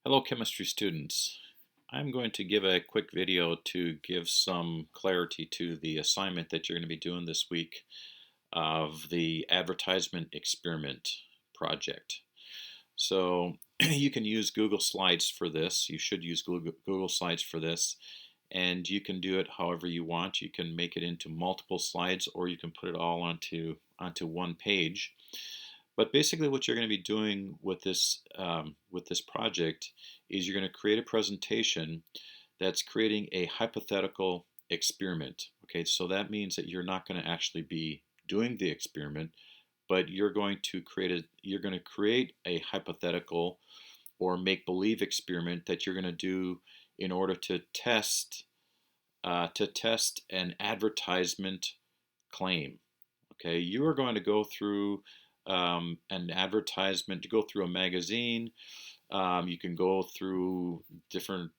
Hello chemistry students. I'm going to give a quick video to give some clarity to the assignment that you're going to be doing this week of the advertisement experiment project. So you can use Google Slides for this. You should use Google Slides for this, and you can do it however you want. You can make it into multiple slides, or you can put it all onto one page. But basically what you're going to be doing with this project is you're going to create a presentation that's creating a hypothetical experiment. Okay, so that means that you're not going to actually be doing the experiment, but you're going to create a hypothetical or make-believe experiment that you're going to do in order to test an advertisement claim. Okay, you are going to go through an advertisement, to go through a magazine. You can go through different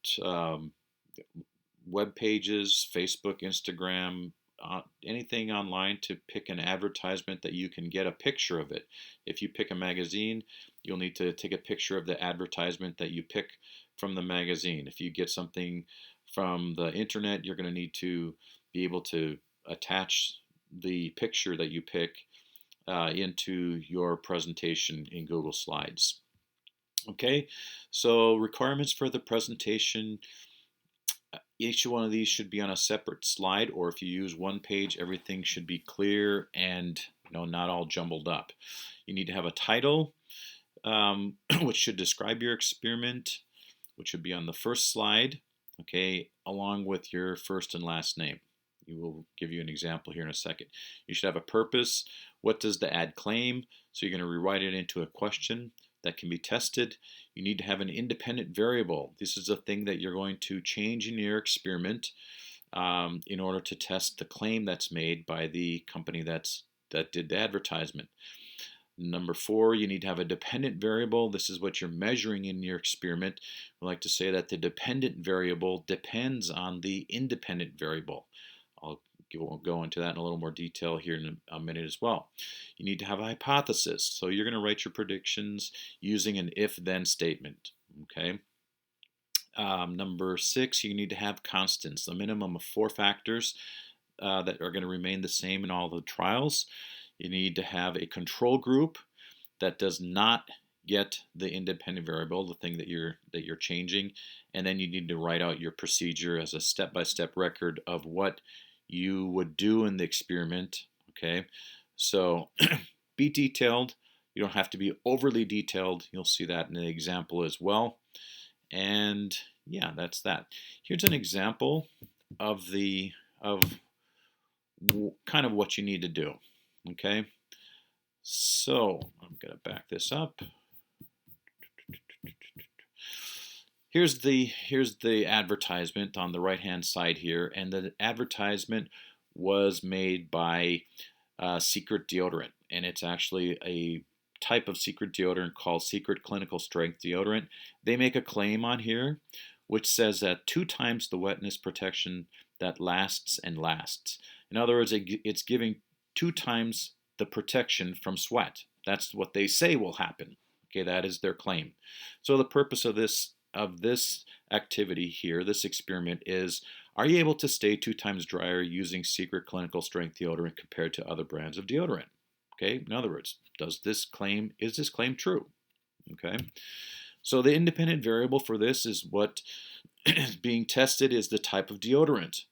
web pages, Facebook, Instagram, anything online to pick an advertisement that you can get a picture of it. If you pick a magazine, you'll need to take a picture of the advertisement that you pick from the magazine. If you get something from the internet, you're going to need to be able to attach the picture that you pick into your presentation in Google Slides. Okay, so requirements for the presentation. Each one of these should be on a separate slide, or if you use one page, everything should be clear and not all jumbled up. You need to have a title, which should describe your experiment, which should be on the first slide, okay, along with your first and last name. We will give you an example here in a second. You should have a purpose. What does the ad claim? So you're going to rewrite it into a question that can be tested. You need to have an independent variable. This is a thing that you're going to change in your experiment in order to test the claim that's made by the company that did the advertisement. Number 4, you need to have a dependent variable. This is what you're measuring in your experiment. We like to say that the dependent variable depends on the independent variable. I'll go into that in a little more detail here in a minute as well. You need to have a hypothesis. So you're going to write your predictions using an if-then statement. Okay. Number 6, you need to have constants, a minimum of 4 factors that are going to remain the same in all the trials. You need to have a control group that does not get the independent variable, the thing that you're changing, and then you need to write out your procedure as a step-by-step record of what you would do in the experiment. Okay, so be detailed. You don't have to be overly detailed. You'll see that in the example as well. And yeah, that's that. Here's an example of kind of what you need to do. Okay, so I'm going to back this up. Here's the advertisement on the right hand side here, and the advertisement was made by Secret Deodorant, and it's actually a type of secret deodorant called Secret Clinical Strength Deodorant. They make a claim on here which says that 2 times the wetness protection that lasts and lasts. In other words, it's giving 2 times the protection from sweat. That's what they say will happen. Okay, that is their claim. So the purpose of this activity here, this experiment, is: are you able to stay 2 times drier using Secret Clinical Strength Deodorant compared to other brands of deodorant? Okay, in other words, is this claim true? Okay, so the independent variable for this is what is being tested is the type of deodorant.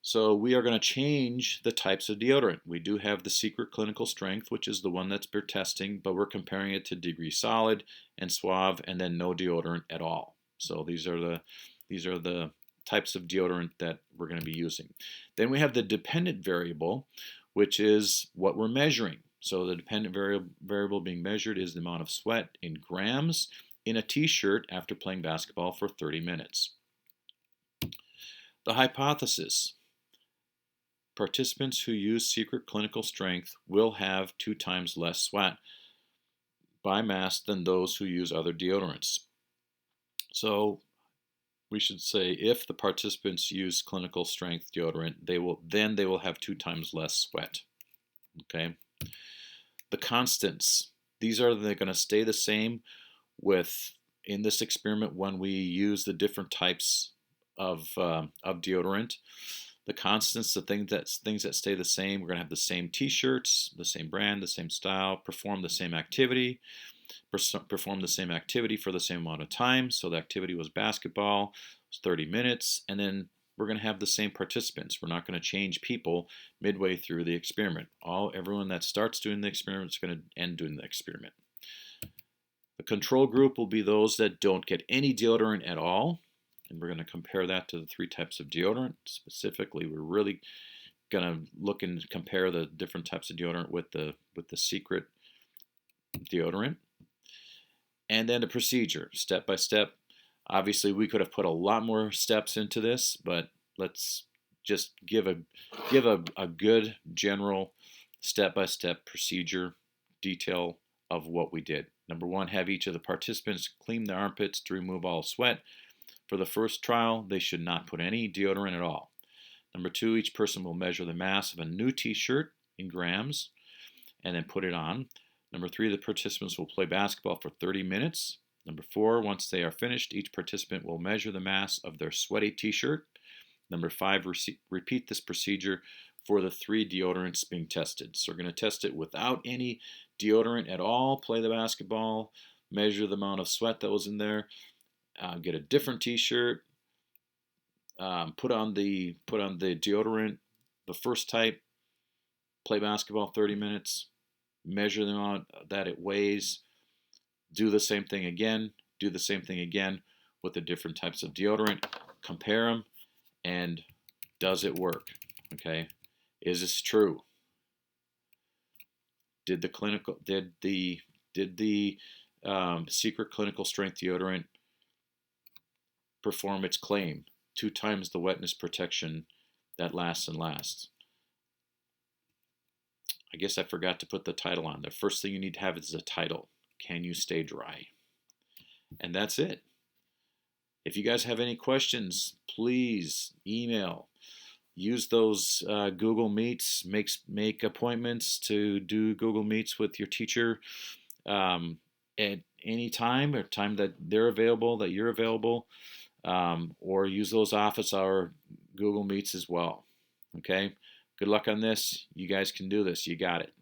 So we are going to change the types of deodorant. We do have the Secret Clinical Strength, which is the one that's we're testing, but we're comparing it to Degree Solid and Suave, and then no deodorant at all. So these are the types of deodorant that we're going to be using. Then we have the dependent variable, which is what we're measuring. So the dependent variable being measured is the amount of sweat in grams in a t-shirt after playing basketball for 30 minutes. The hypothesis: participants who use Secret Clinical Strength will have 2 times less sweat by mass than those who use other deodorants. So we should say if the participants use clinical strength deodorant, they will have 2 times less sweat. Okay. The constants, they're going to stay the same with in this experiment when we use the different types of deodorant. The constants, the things that stay the same, we're going to have the same t-shirts, the same brand, the same style, perform the same activity for the same amount of time. So the activity was basketball, it was 30 minutes, and then we're going to have the same participants. We're not going to change people midway through the experiment. Everyone that starts doing the experiment is going to end doing the experiment. The control group will be those that don't get any deodorant at all, and we're going to compare that to the 3 types of deodorant. Specifically, we're really going to look and compare the different types of deodorant with the secret deodorant. And then the procedure, step by step. Obviously, we could have put a lot more steps into this, but let's just give a good general step-by-step procedure detail of what we did. Number 1, have each of the participants clean their armpits to remove all sweat. For the first trial, they should not put any deodorant at all. Number 2, each person will measure the mass of a new t-shirt in grams and then put it on. Number 3, the participants will play basketball for 30 minutes. Number 4, once they are finished, each participant will measure the mass of their sweaty t-shirt. Number 5, repeat this procedure for the 3 deodorants being tested. So we're going to test it without any deodorant at all, play the basketball, measure the amount of sweat that was in there, get a different t-shirt, put on the deodorant, the first type, play basketball 30 minutes, measure the amount that it weighs, do the same thing again, with the different types of deodorant, compare them, and does it work? Okay, is this true? Did the secret clinical strength deodorant perform its claim? 2 times the wetness protection that lasts and lasts. I guess I forgot to put the title on. The first thing you need to have is a title. Can you stay dry? And that's it. If you guys have any questions, please email. Use those Google Meets. Make appointments to do Google Meets with your teacher at any time or time that they're available, that you're available, or use those office hour Google Meets as well. Okay? Good luck on this. You guys can do this. You got it.